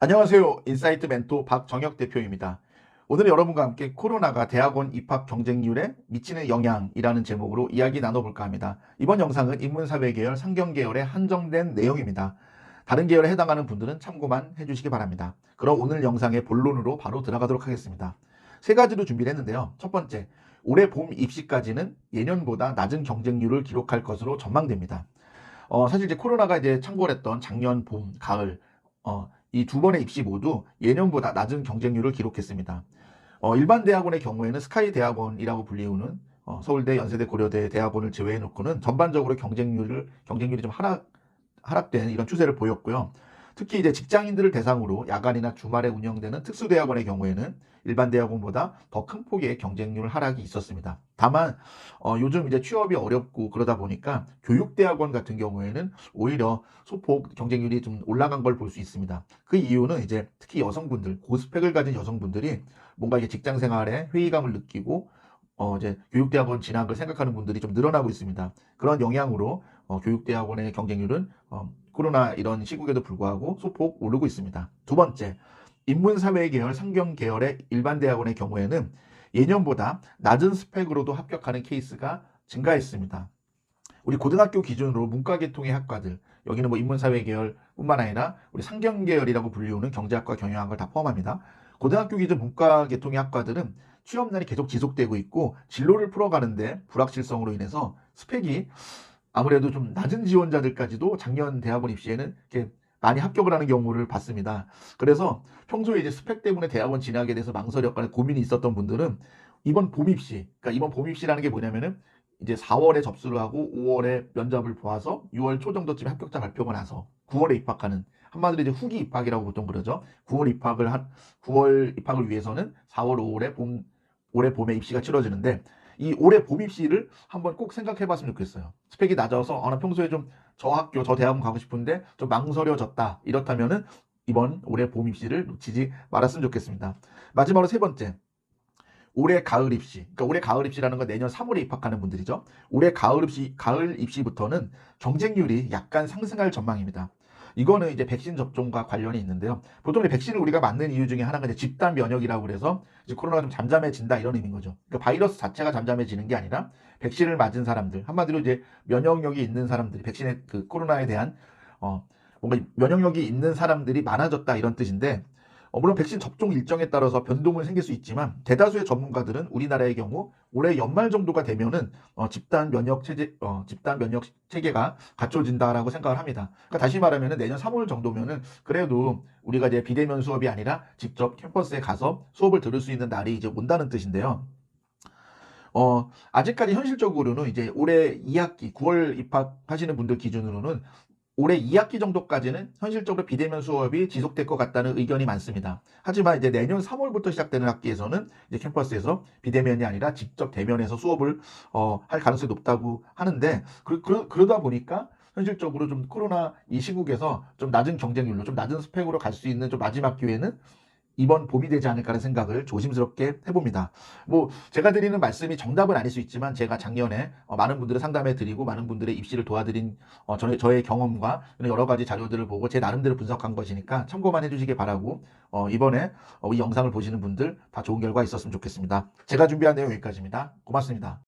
안녕하세요. 인사이트 멘토 박정혁 대표입니다. 오늘 여러분과 함께 코로나가 대학원 입학 경쟁률에 미치는 영향이라는 제목으로 이야기 나눠볼까 합니다. 이번 영상은 인문사회 계열, 상경 계열에 한정된 내용입니다. 다른 계열에 해당하는 분들은 참고만 해주시기 바랍니다. 그럼 오늘 영상의 본론으로 바로 들어가도록 하겠습니다. 세 가지로 준비를 했는데요. 첫 번째, 올해 봄 입시까지는 예년보다 낮은 경쟁률을 기록할 것으로 전망됩니다. 사실 이제 코로나가 이제 창궐했던 작년 봄, 가을, 이 두 번의 입시 모두 예년보다 낮은 경쟁률을 기록했습니다. 일반 대학원의 경우에는 스카이 대학원이라고 불리우는 서울대, 연세대, 고려대 대학원을 제외해 놓고는 전반적으로 경쟁률이 좀 하락된 이런 추세를 보였고요. 특히 이제 직장인들을 대상으로 야간이나 주말에 운영되는 특수대학원의 경우에는 일반 대학원보다 더 큰 폭의 경쟁률 하락이 있었습니다. 다만 요즘 이제 취업이 어렵고 그러다 보니까 교육대학원 같은 경우에는 오히려 소폭 경쟁률이 좀 올라간 걸 볼 수 있습니다. 그 이유는 이제 특히 여성분들, 고스펙을 가진 여성분들이 뭔가 이게 직장 생활에 회의감을 느끼고 이제 교육대학원 진학을 생각하는 분들이 좀 늘어나고 있습니다. 그런 영향으로 교육대학원의 경쟁률은 코로나 이런 시국에도 불구하고 소폭 오르고 있습니다. 두 번째, 인문사회 계열, 상경 계열의 일반 대학원의 경우에는 예년보다 낮은 스펙으로도 합격하는 케이스가 증가했습니다. 우리 고등학교 기준으로 문과계통의 학과들, 여기는 뭐 인문사회 계열뿐만 아니라 우리 상경 계열이라고 불리우는 경제학과, 경영학을 다 포함합니다. 고등학교 기준 문과계통의 학과들은 취업난이 계속 지속되고 있고 진로를 풀어가는데 불확실성으로 인해서 스펙이 아무래도 좀 낮은 지원자들까지도 작년 대학원 입시에는 이렇게 많이 합격을 하는 경우를 봤습니다. 그래서 평소에 이제 스펙 때문에 대학원 진학에 대해서 망설였거나 고민이 있었던 분들은 이번 봄 입시, 그러니까 이번 봄 입시라는 게 뭐냐면은 이제 4월에 접수를 하고 5월에 면접을 보아서 6월 초 정도쯤에 합격자 발표가 나서 9월에 입학하는, 한마디로 이제 후기 입학이라고 보통 그러죠. 9월 입학을 위해서는 4월, 5월에 올해 봄에 입시가 치러지는데 이 올해 봄 입시를 한번 꼭 생각해 봤으면 좋겠어요. 스펙이 낮아서 나 평소에 좀 저 학교, 저 대학원 가고 싶은데 좀 망설여졌다. 이렇다면은 이번 올해 봄 입시를 놓치지 말았으면 좋겠습니다. 마지막으로 세 번째. 올해 가을 입시. 그러니까 올해 가을 입시라는 건 내년 3월에 입학하는 분들이죠. 올해 가을 입시부터는 경쟁률이 약간 상승할 전망입니다. 이거는 이제 백신 접종과 관련이 있는데요. 보통 백신을 우리가 맞는 이유 중에 하나가 이제 집단 면역이라고 그래서 이제 코로나가 좀 잠잠해진다 이런 의미인 거죠. 그러니까 바이러스 자체가 잠잠해지는 게 아니라 백신을 맞은 사람들, 한마디로 이제 면역력이 있는 사람들이 백신에 그 코로나에 대한 뭔가 면역력이 있는 사람들이 많아졌다 이런 뜻인데 물론 백신 접종 일정에 따라서 변동은 생길 수 있지만 대다수의 전문가들은 우리나라의 경우 올해 연말 정도가 되면은 집단 면역 체계가 갖춰진다라고 생각을 합니다. 그러니까 다시 말하면은 내년 3월 정도면은 그래도 우리가 이제 비대면 수업이 아니라 직접 캠퍼스에 가서 수업을 들을 수 있는 날이 이제 온다는 뜻인데요. 아직까지 현실적으로는 이제 올해 2학기 9월 입학하시는 분들 기준으로는 올해 2학기 정도까지는 현실적으로 비대면 수업이 지속될 것 같다는 의견이 많습니다. 하지만 이제 내년 3월부터 시작되는 학기에서는 이제 캠퍼스에서 비대면이 아니라 직접 대면해서 수업을 할 가능성이 높다고 하는데 그러다 보니까 현실적으로 좀 코로나 이 시국에서 좀 낮은 경쟁률로 좀 낮은 스펙으로 갈 수 있는 좀 마지막 기회는 이번 봄이 되지 않을까라는 생각을 조심스럽게 해봅니다. 뭐 제가 드리는 말씀이 정답은 아닐 수 있지만 제가 작년에 많은 분들을 상담해 드리고 많은 분들의 입시를 도와드린 저의 경험과 여러 가지 자료들을 보고 제 나름대로 분석한 것이니까 참고만 해주시기 바라고 이번에 이 영상을 보시는 분들 다 좋은 결과 있었으면 좋겠습니다. 제가 준비한 내용 여기까지입니다. 고맙습니다.